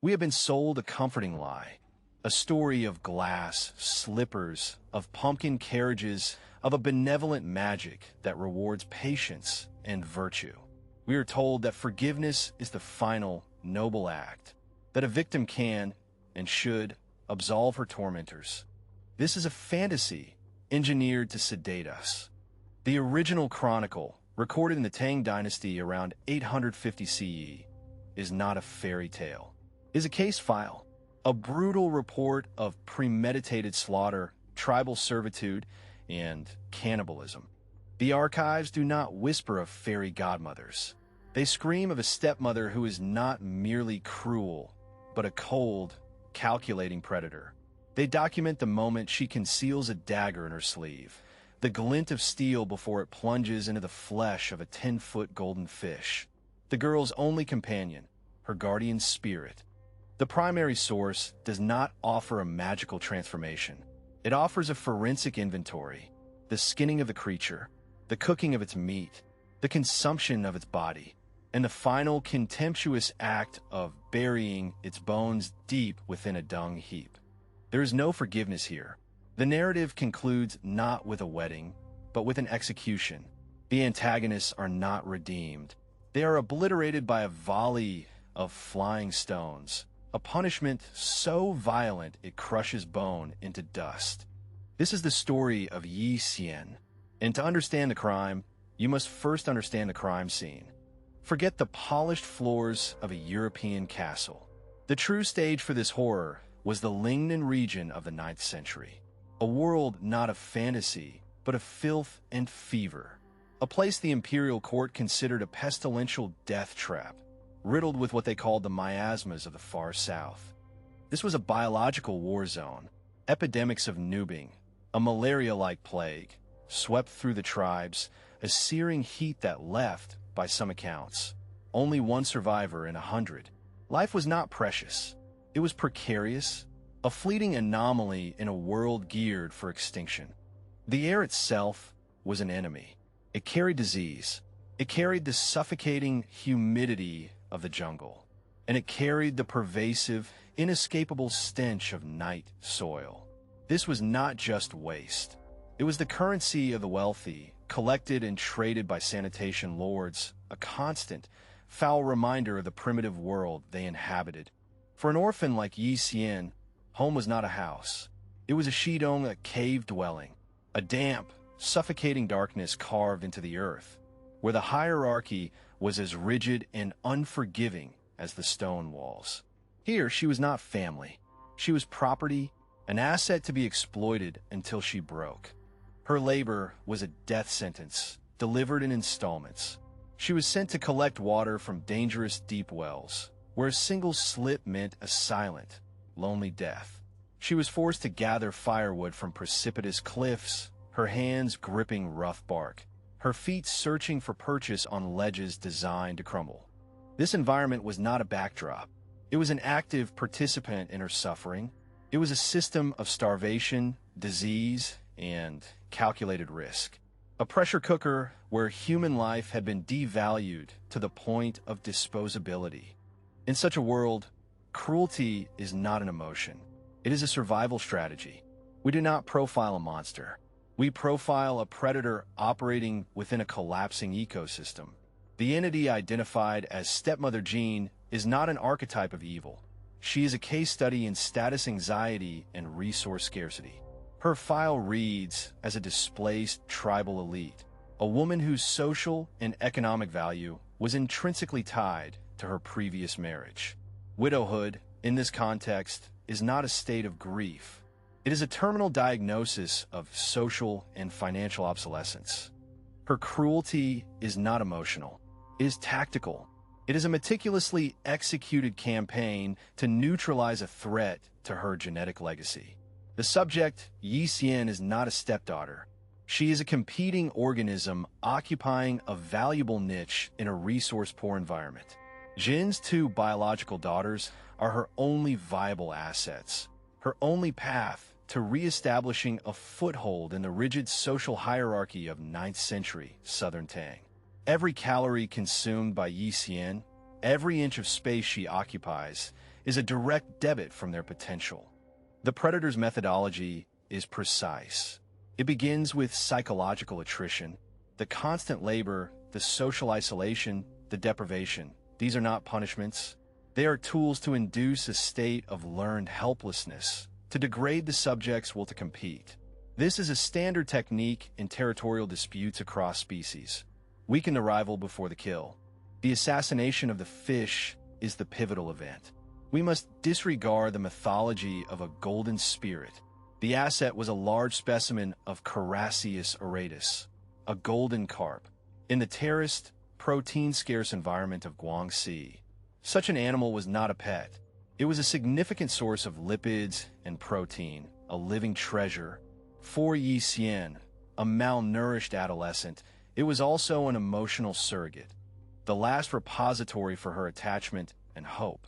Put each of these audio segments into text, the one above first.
We have been sold a comforting lie, a story of glass, slippers, of pumpkin carriages, of a benevolent magic that rewards patience and virtue. We are told that forgiveness is the final, noble act, that a victim can and should absolve her tormentors. This is a fantasy engineered to sedate us. The original chronicle, recorded in the Tang dynasty around 850 CE, is not a fairy tale. It is a case file, a brutal report of premeditated slaughter, tribal servitude, and cannibalism. The archives do not whisper of fairy godmothers. They scream of a stepmother who is not merely cruel, but a cold, calculating predator. They document the moment she conceals a dagger in her sleeve, the glint of steel before it plunges into the flesh of a 10-foot golden fish, the girl's only companion, her guardian spirit. The primary source does not offer a magical transformation. It offers a forensic inventory, the skinning of the creature, the cooking of its meat, the consumption of its body, and the final contemptuous act of burying its bones deep within a dung heap. There is no forgiveness here. The narrative concludes not with a wedding, but with an execution. The antagonists are not redeemed. They are obliterated by a volley of flying stones, a punishment so violent it crushes bone into dust. This is the story of Ye Xian. And to understand the crime, you must first understand the crime scene. Forget the polished floors of a European castle. The true stage for this horror was the Lingnan region of the 9th century. A world not of fantasy, but of filth and fever. A place the imperial court considered a pestilential death trap, riddled with what they called the miasmas of the far south. This was a biological war zone. Epidemics of nubing, a malaria-like plague, swept through the tribes, a searing heat that left, by some accounts, only one survivor in 100. Life was not precious. It was precarious, a fleeting anomaly in a world geared for extinction. The air itself was an enemy. It carried disease. It carried the suffocating humidity of the jungle. And it carried the pervasive, inescapable stench of night soil. This was not just waste. It was the currency of the wealthy, collected and traded by sanitation lords, a constant, foul reminder of the primitive world they inhabited. For an orphan like Ye Xian, home was not a house. It was a shidong, a cave dwelling, a damp, suffocating darkness carved into the earth, where the hierarchy was as rigid and unforgiving as the stone walls. Here, she was not family. She was property, an asset to be exploited until she broke. Her labor was a death sentence, delivered in installments. She was sent to collect water from dangerous deep wells, where a single slip meant a silent, lonely death. She was forced to gather firewood from precipitous cliffs, her hands gripping rough bark, her feet searching for purchase on ledges designed to crumble. This environment was not a backdrop. It was an active participant in her suffering. It was a system of starvation, disease, and calculated risk. A pressure cooker where human life had been devalued to the point of disposability. In such a world, cruelty is not an emotion. It is a survival strategy. We do not profile a monster. We profile a predator operating within a collapsing ecosystem. The entity identified as Stepmother Jin is not an archetype of evil. She is a case study in status anxiety and resource scarcity. Her file reads as a displaced tribal elite, a woman whose social and economic value was intrinsically tied to her previous marriage. Widowhood, in this context, is not a state of grief. It is a terminal diagnosis of social and financial obsolescence. Her cruelty is not emotional. It is tactical. It is a meticulously executed campaign to neutralize a threat to her genetic legacy. The subject, Ye Xian, is not a stepdaughter. She is a competing organism occupying a valuable niche in a resource-poor environment. Jin's two biological daughters are her only viable assets, her only path to reestablishing a foothold in the rigid social hierarchy of 9th century Southern Tang. Every calorie consumed by Ye Xian, every inch of space she occupies, is a direct debit from their potential. The predator's methodology is precise. It begins with psychological attrition, the constant labor, the social isolation, the deprivation. These are not punishments. They are tools to induce a state of learned helplessness, to degrade the subject's will to compete. This is a standard technique in territorial disputes across species. Weaken the rival before the kill. The assassination of the fish is the pivotal event. We must disregard the mythology of a golden spirit. The asset was a large specimen of Carassius auratus, a golden carp, in the terraced, protein-scarce environment of Guangxi. Such an animal was not a pet. It was a significant source of lipids and protein, a living treasure. For Ye Xian, a malnourished adolescent, it was also an emotional surrogate, the last repository for her attachment and hope.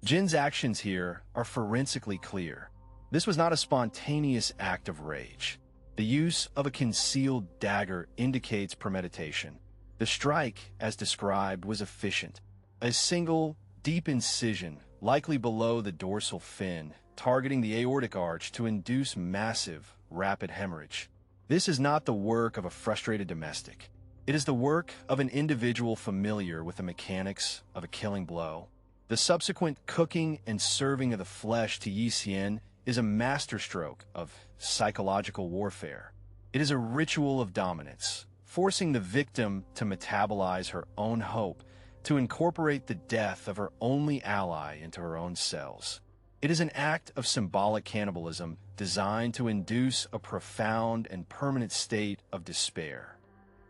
Jin's actions here are forensically clear. This was not a spontaneous act of rage. The use of a concealed dagger indicates premeditation. The strike, as described, was efficient. A single, deep incision, likely below the dorsal fin, targeting the aortic arch to induce massive, rapid hemorrhage. This is not the work of a frustrated domestic. It is the work of an individual familiar with the mechanics of a killing blow. The subsequent cooking and serving of the flesh to Ye Xian is a masterstroke of psychological warfare. It is a ritual of dominance, forcing the victim to metabolize her own hope, to incorporate the death of her only ally into her own cells. It is an act of symbolic cannibalism designed to induce a profound and permanent state of despair.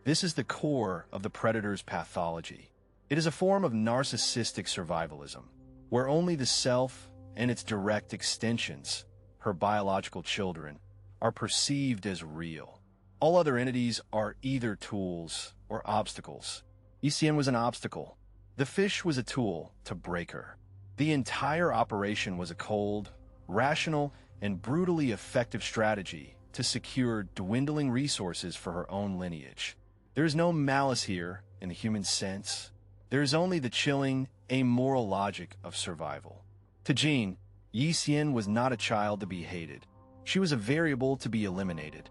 This is the core of the predator's pathology. It is a form of narcissistic survivalism, where only the self and its direct extensions, her biological children, are perceived as real. All other entities are either tools or obstacles. Ye Xian was an obstacle. The fish was a tool to break her. The entire operation was a cold, rational, and brutally effective strategy to secure dwindling resources for her own lineage. There is no malice here in the human sense. There is only the chilling, amoral logic of survival. To Jin, Ye Xian was not a child to be hated. She was a variable to be eliminated.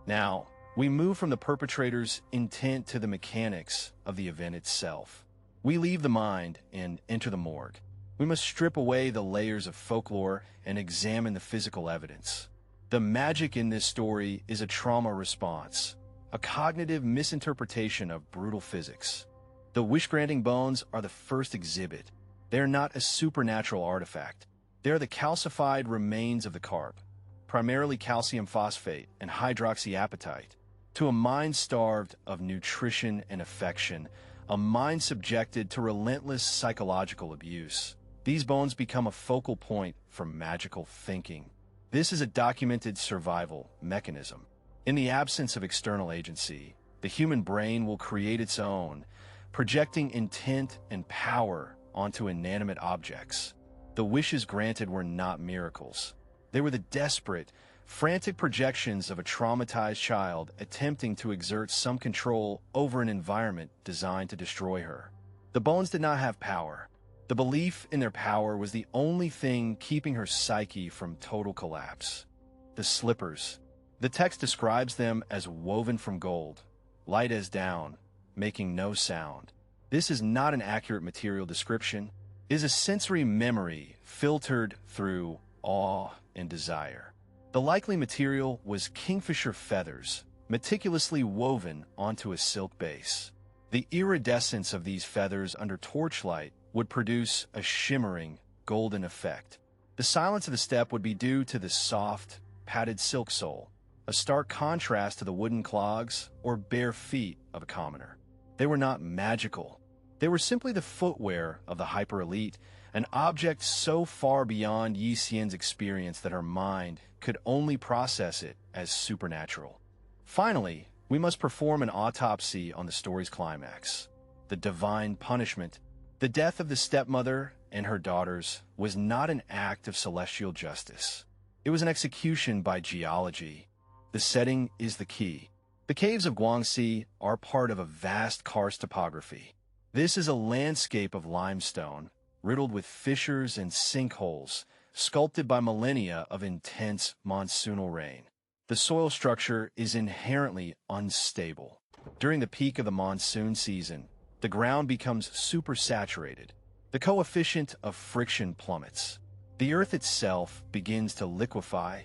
Now, we move from the perpetrator's intent to the mechanics of the event itself. We leave the mind and enter the morgue. We must strip away the layers of folklore and examine the physical evidence. The magic in this story is a trauma response, a cognitive misinterpretation of brutal physics. The wish-granting bones are the first exhibit. They are not a supernatural artifact. They are the calcified remains of the carp, primarily calcium phosphate and hydroxyapatite. To a mind starved of nutrition and affection, a mind subjected to relentless psychological abuse, these bones become a focal point for magical thinking. This is a documented survival mechanism. In the absence of external agency, the human brain will create its own, projecting intent and power onto inanimate objects. The wishes granted were not miracles. They were the desperate, frantic projections of a traumatized child attempting to exert some control over an environment designed to destroy her. The bones did not have power. The belief in their power was the only thing keeping her psyche from total collapse. The slippers. The text describes them as woven from gold, light as down, making no sound. This is not an accurate material description. It is a sensory memory filtered through awe and desire. The likely material was kingfisher feathers, meticulously woven onto a silk base. The iridescence of these feathers under torchlight would produce a shimmering, golden effect. The silence of the steppe would be due to the soft, padded silk sole, a stark contrast to the wooden clogs or bare feet of a commoner. They were not magical. They were simply the footwear of the hyper-elite, an object so far beyond Ye Xian's experience that her mind could only process it as supernatural. Finally, we must perform an autopsy on the story's climax. The divine punishment. The death of the stepmother and her daughters was not an act of celestial justice. It was an execution by geology. The setting is the key. The caves of Guangxi are part of a vast karst topography. This is a landscape of limestone, riddled with fissures and sinkholes, sculpted by millennia of intense monsoonal rain. The soil structure is inherently unstable. During the peak of the monsoon season, the ground becomes supersaturated. The coefficient of friction plummets. The earth itself begins to liquefy.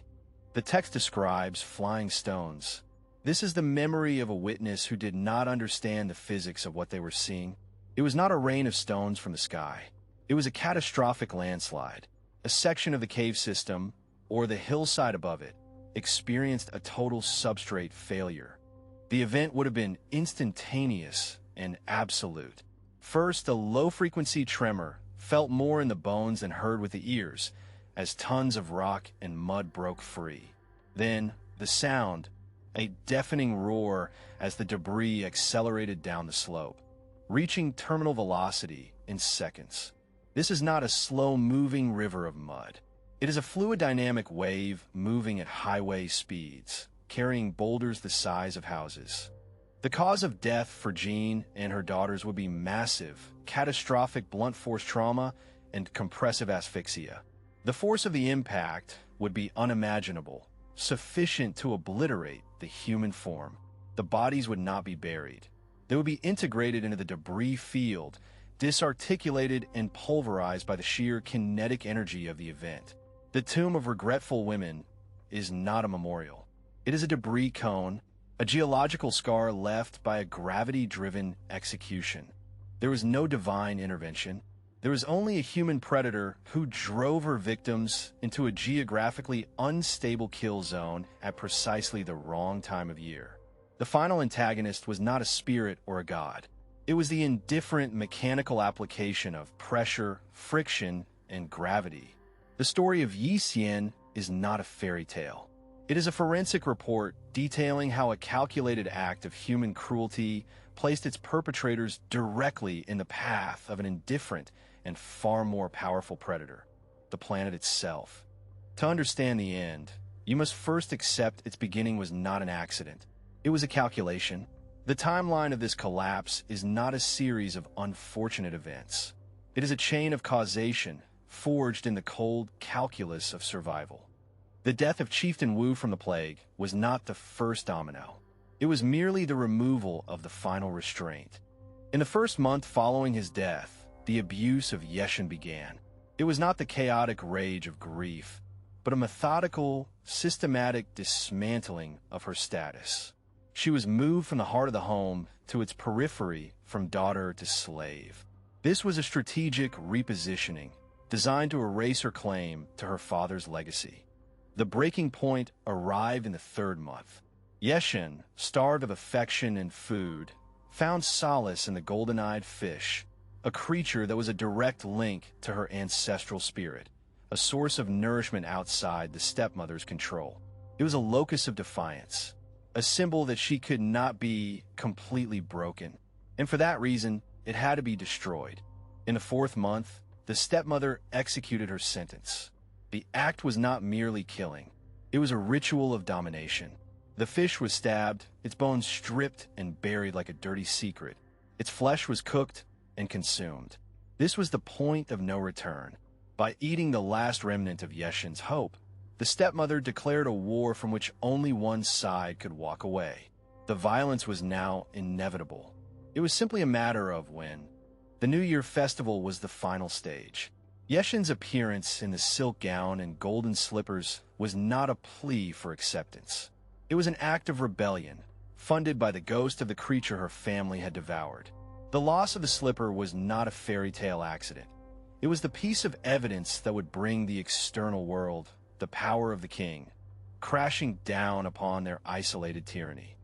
The text describes flying stones. This is the memory of a witness who did not understand the physics of what they were seeing. It was not a rain of stones from the sky. It was a catastrophic landslide. A section of the cave system, or the hillside above it, experienced a total substrate failure. The event would have been instantaneous and absolute. First, a low-frequency tremor felt more in the bones than heard with the ears, as tons of rock and mud broke free. Then, the sound, a deafening roar as the debris accelerated down the slope, reaching terminal velocity in seconds. This is not a slow-moving river of mud. It is a fluid dynamic wave moving at highway speeds, carrying boulders the size of houses. The cause of death for Jin and her daughters would be massive, catastrophic blunt force trauma and compressive asphyxia. The force of the impact would be unimaginable, sufficient to obliterate the human form. The bodies would not be buried. They would be integrated into the debris field, disarticulated and pulverized by the sheer kinetic energy of the event. The tomb of regretful women is not a memorial. It is a debris cone, a geological scar left by a gravity-driven execution. There was no divine intervention. There was only a human predator who drove her victims into a geographically unstable kill zone at precisely the wrong time of year. The final antagonist was not a spirit or a god. It was the indifferent mechanical application of pressure, friction, and gravity. The story of Ye Xian is not a fairy tale. It is a forensic report detailing how a calculated act of human cruelty placed its perpetrators directly in the path of an indifferent and far more powerful predator, the planet itself. To understand the end, you must first accept its beginning was not an accident. It was a calculation. The timeline of this collapse is not a series of unfortunate events. It is a chain of causation forged in the cold calculus of survival. The death of Chieftain Wu from the plague was not the first domino. It was merely the removal of the final restraint. In the first month following his death, the abuse of Ye Xian began. It was not the chaotic rage of grief, but a methodical, systematic dismantling of her status. She was moved from the heart of the home to its periphery, from daughter to slave. This was a strategic repositioning, designed to erase her claim to her father's legacy. The breaking point arrived in the third month. Ye Xian, starved of affection and food, found solace in the golden-eyed fish, a creature that was a direct link to her ancestral spirit, a source of nourishment outside the stepmother's control. It was a locus of defiance, a symbol that she could not be completely broken, and for that reason, it had to be destroyed. In the fourth month, the stepmother executed her sentence. The act was not merely killing. It was a ritual of domination. The fish was stabbed, its bones stripped and buried like a dirty secret. Its flesh was cooked and consumed. This was the point of no return. By eating the last remnant of Ye Xian's hope, the stepmother declared a war from which only one side could walk away. The violence was now inevitable. It was simply a matter of when. The New Year festival was the final stage. Ye Xian's appearance in the silk gown and golden slippers was not a plea for acceptance. It was an act of rebellion, funded by the ghost of the creature her family had devoured. The loss of the slipper was not a fairy tale accident. It was the piece of evidence that would bring the external world, the power of the king, crashing down upon their isolated tyranny.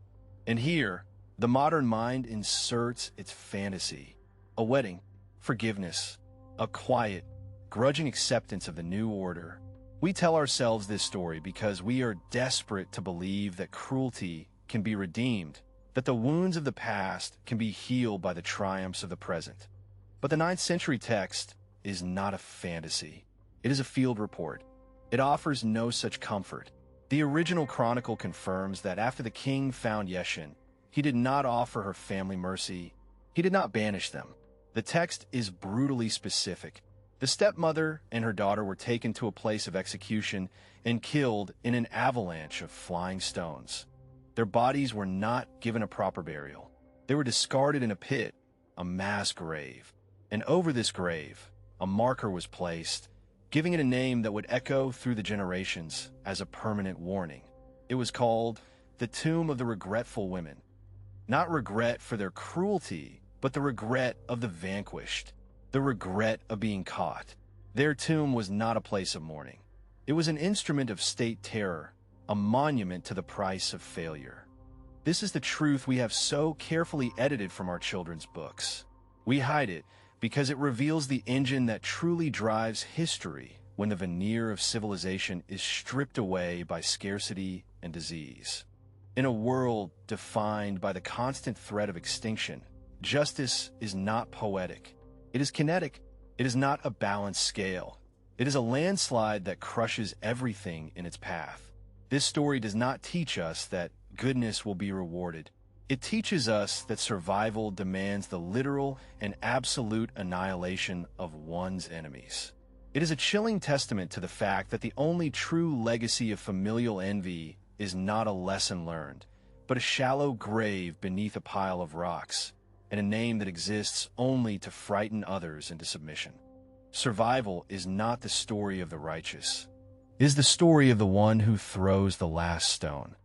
And here, the modern mind inserts its fantasy. A wedding, forgiveness, a quiet, grudging acceptance of the new order. We tell ourselves this story because we are desperate to believe that cruelty can be redeemed, that the wounds of the past can be healed by the triumphs of the present. But the 9th century text is not a fantasy. It is a field report. It offers no such comfort. The original chronicle confirms that after the king found Ye Xian, he did not offer her family mercy. He did not banish them. The text is brutally specific. The stepmother and her daughter were taken to a place of execution and killed in an avalanche of flying stones. Their bodies were not given a proper burial. They were discarded in a pit, a mass grave. And over this grave, a marker was placed, giving it a name that would echo through the generations as a permanent warning. It was called the Tomb of the Regretful Women. Not regret for their cruelty, but the regret of the vanquished, the regret of being caught. Their tomb was not a place of mourning. It was an instrument of state terror, a monument to the price of failure. This is the truth we have so carefully edited from our children's books. We hide it because it reveals the engine that truly drives history when the veneer of civilization is stripped away by scarcity and disease. In a world defined by the constant threat of extinction, justice is not poetic. It is kinetic. It is not a balanced scale. It is a landslide that crushes everything in its path. This story does not teach us that goodness will be rewarded. It teaches us that survival demands the literal and absolute annihilation of one's enemies. It is a chilling testament to the fact that the only true legacy of familial envy is not a lesson learned, but a shallow grave beneath a pile of rocks, and a name that exists only to frighten others into submission. Survival is not the story of the righteous. It is the story of the one who throws the last stone.